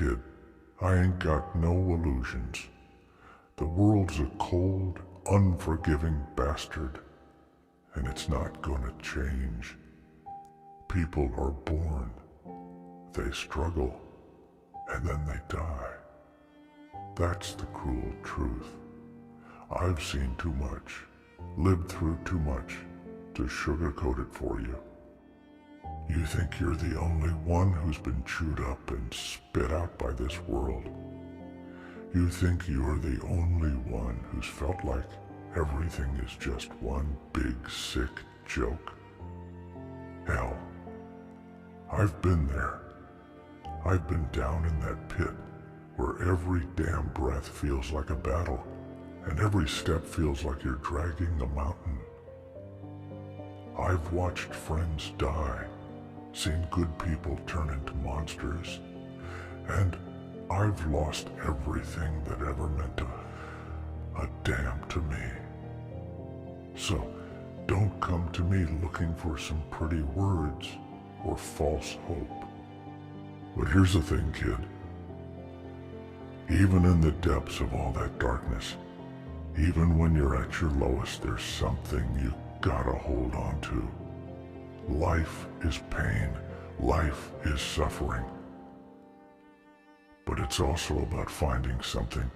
Kid, I ain't got no illusions. The world's a cold, unforgiving bastard, and it's not gonna change. People are born, they struggle, and then they die. That's the cruel truth. I've seen too much, lived through too much to sugarcoat it for you. You think you're the only one who's been chewed up and spit out by this world. You think you're the only one who's felt like everything is just one big sick joke. Hell, I've been there. I've been down in that pit where every damn breath feels like a battle and every step feels like you're dragging a mountain. I've watched friends die, seen good people turn into monsters, and I've lost everything that ever meant a damn to me. So don't come to me looking for some pretty words or false hope. But here's the thing, kid. Even in the depths of all that darkness, even when you're at your lowest, there's something you gotta hold on to. Life is pain. Life is suffering. But it's also about finding something,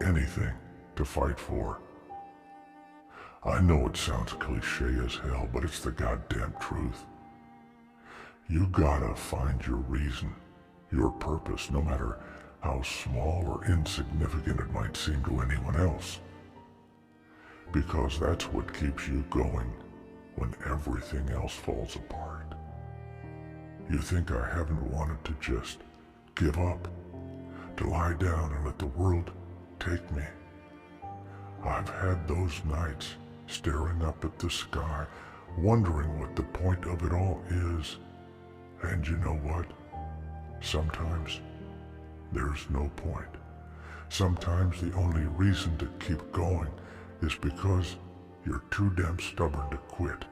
anything, to fight for. I know it sounds cliche as hell, but it's the goddamn truth. You gotta find your reason, your purpose, no matter how small or insignificant it might seem to anyone else. Because that's what keeps you going when everything else falls apart. You think I haven't wanted to just give up, to lie down and let the world take me. I've had those nights staring up at the sky, wondering what the point of it all is. And you know what? Sometimes there's no point. Sometimes the only reason to keep going is because you're too damn stubborn to quit.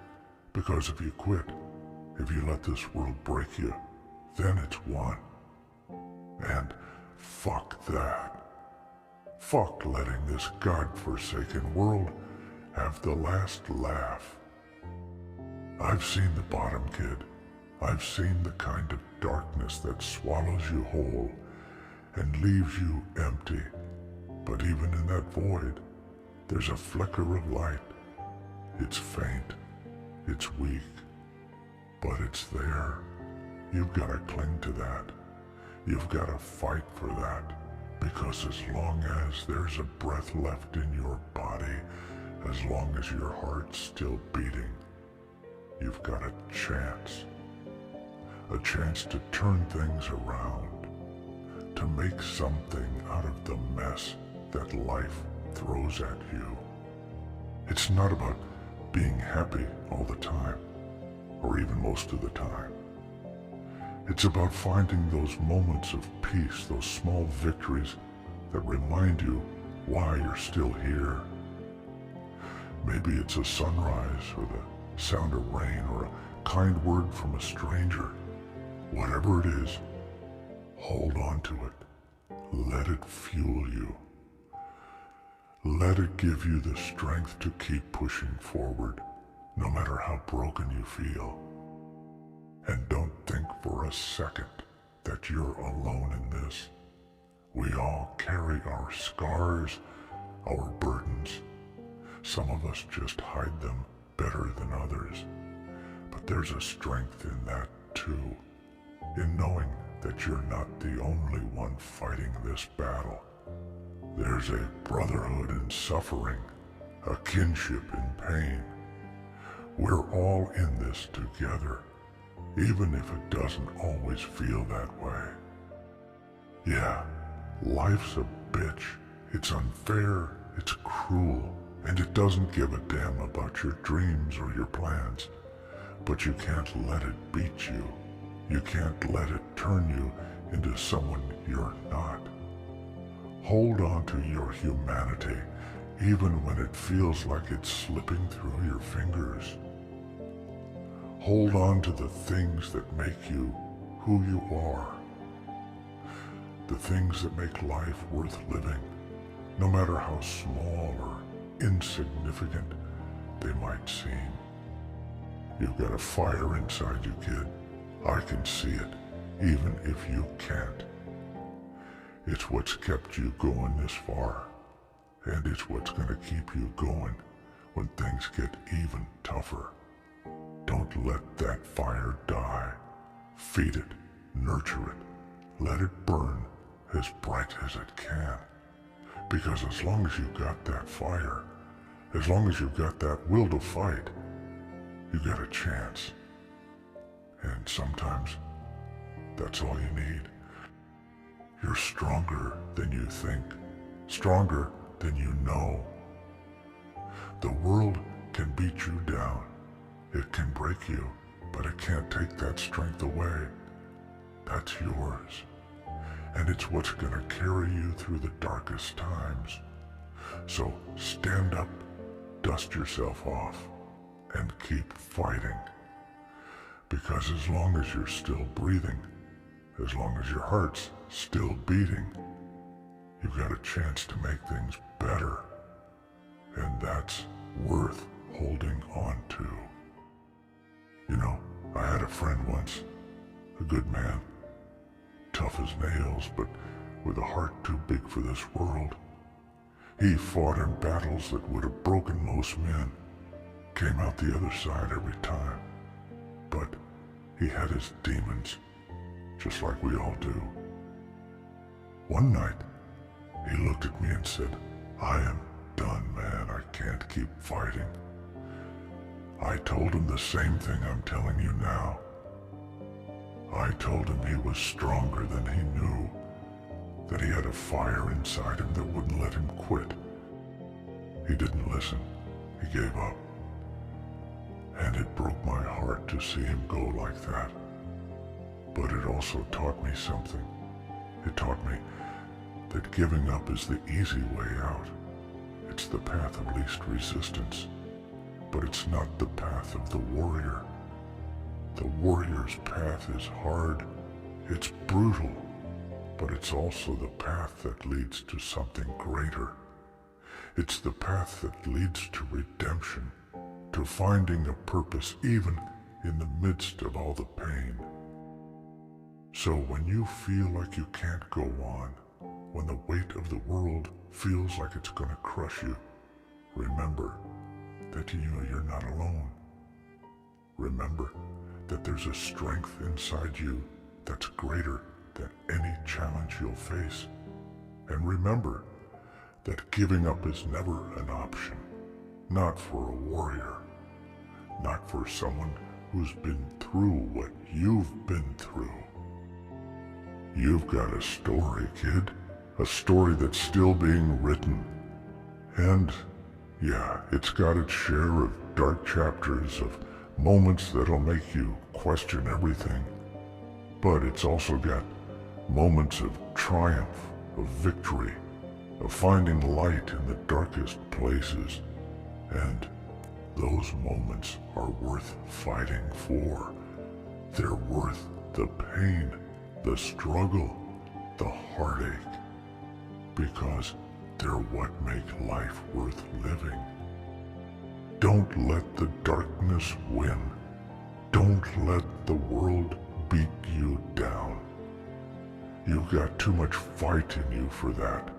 Because if you quit, if you let this world break you, then it's won. And fuck that. Fuck letting this God-forsaken world have the last laugh. I've seen the bottom, kid. I've seen the kind of darkness that swallows you whole and leaves you empty. But even in that void, there's a flicker of light. It's faint, it's weak, but it's there. You've got to cling to that. You've got to fight for that, because as long as there's a breath left in your body, as long as your heart's still beating, you've got a chance to turn things around, to make something out of the mess that life throws at you. It's not about being happy all the time, or even most of the time. It's about finding those moments of peace, those small victories that remind you why you're still here. Maybe it's a sunrise, or the sound of rain, or a kind word from a stranger. Whatever it is, hold on to it. Let it fuel you. Let it give you the strength to keep pushing forward, no matter how broken you feel. And don't think for a second that you're alone in this. We all carry our scars, our burdens. Some of us just hide them better than others. But there's a strength in that too, in knowing that you're not the only one fighting this battle. There's a brotherhood in suffering, a kinship in pain. We're all in this together, even if it doesn't always feel that way. Yeah, life's a bitch. It's unfair, it's cruel, and it doesn't give a damn about your dreams or your plans. But you can't let it beat you. You can't let it turn you into someone you're not. Hold on to your humanity, even when it feels like it's slipping through your fingers. Hold on to the things that make you who you are. the things that make life worth living, no matter how small or insignificant they might seem. You've got a fire inside you, kid. I can see it, even if you can't. It's what's kept you going this far, and it's what's gonna keep you going when things get even tougher. Don't let that fire die. Feed it, nurture it, let it burn as bright as it can. Because as long as you've got that fire, as long as you've got that will to fight, you got a chance. And sometimes that's all you need. You're stronger than you think, stronger than you know. The world can beat you down. It can break you, but it can't take that strength away. That's yours. And it's what's gonna carry you through the darkest times. So stand up, dust yourself off, and keep fighting. Because as long as you're still breathing, as long as your heart's still beating, you've got a chance to make things better. And that's worth holding on to. You know, I had a friend once, a good man, tough as nails, but with a heart too big for this world. He fought in battles that would have broken most men, came out the other side every time. But he had his demons, just like we all do. One night, he looked at me and said, "I am done, man. I can't keep fighting." I told him the same thing I'm telling you now. I told him he was stronger than he knew, that he had a fire inside him that wouldn't let him quit. He didn't listen. He gave up. And it broke my heart to see him go like that. But it also taught me something. It taught me that giving up is the easy way out. It's the path of least resistance. But it's not the path of the warrior. The warrior's path is hard, it's brutal, but it's also the path that leads to something greater. It's the path that leads to redemption, to finding a purpose even in the midst of all the pain. So when you feel like you can't go on, when the weight of the world feels like it's gonna crush you, remember that you're not alone. Remember that there's a strength inside you that's greater than any challenge you'll face. And remember that giving up is never an option, not for a warrior, not for someone who's been through what you've been through. You've got a story, kid, a story that's still being written. And yeah, it's got its share of dark chapters, of moments that'll make you question everything. But it's also got moments of triumph, of victory, of finding light in the darkest places. And those moments are worth fighting for. They're worth the pain, the struggle, the heartache. Because they're what make life worth living. Don't let the darkness win. Don't let the world beat you down. You've got too much fight in you for that.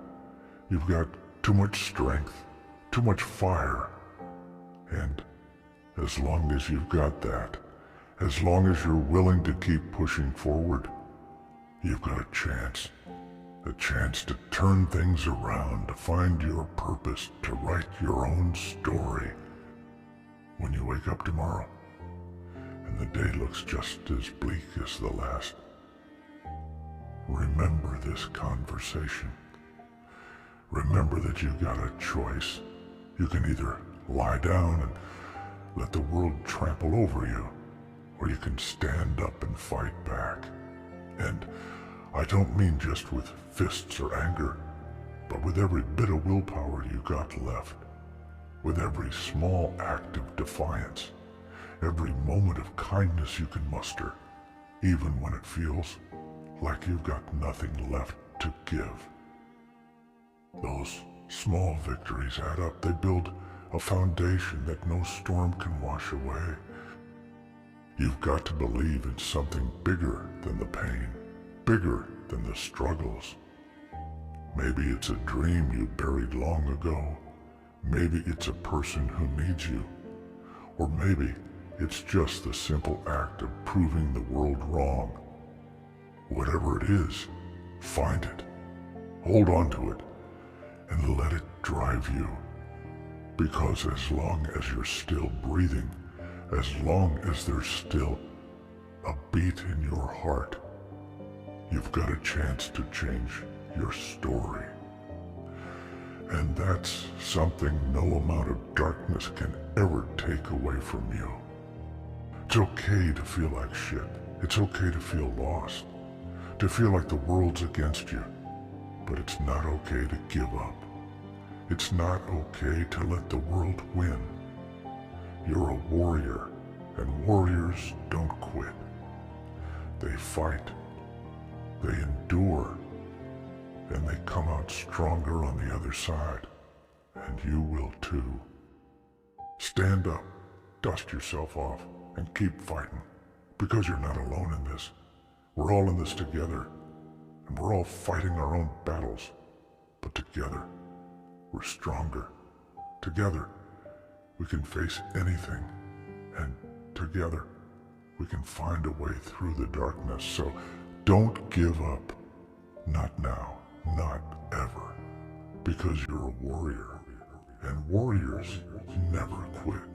You've got too much strength, too much fire. And as long as you've got that, as long as you're willing to keep pushing forward, you've got a chance to turn things around, to find your purpose, to write your own story. When you wake up tomorrow, and the day looks just as bleak as the last, remember this conversation. Remember that you've got a choice. You can either lie down and let the world trample over you, or you can stand up and fight back. And I don't mean just with fists or anger, but with every bit of willpower you got left, with every small act of defiance, every moment of kindness you can muster, even when it feels like you've got nothing left to give. Those small victories add up. They build a foundation that no storm can wash away. You've got to believe in something bigger than the pain, bigger than the struggles. Maybe it's a dream you buried long ago. Maybe it's a person who needs you. Or maybe it's just the simple act of proving the world wrong. Whatever it is, find it, hold on to it, and let it drive you. Because as long as you're still breathing, as long as there's still a beat in your heart, you've got a chance to change your story. And that's something no amount of darkness can ever take away from you. It's okay to feel like shit. It's okay to feel lost, to feel like the world's against you. But it's not okay to give up. It's not okay to let the world win. You're a warrior, and warriors don't quit. They fight, they endure, and they come out stronger on the other side. And you will too. Stand up, dust yourself off, and keep fighting, because you're not alone in this. We're all in this together, and we're all fighting our own battles. But together, we're stronger. Together, we can face anything, and together, we can find a way through the darkness. So don't give up. Not now, not ever, because you're a warrior, and warriors never quit.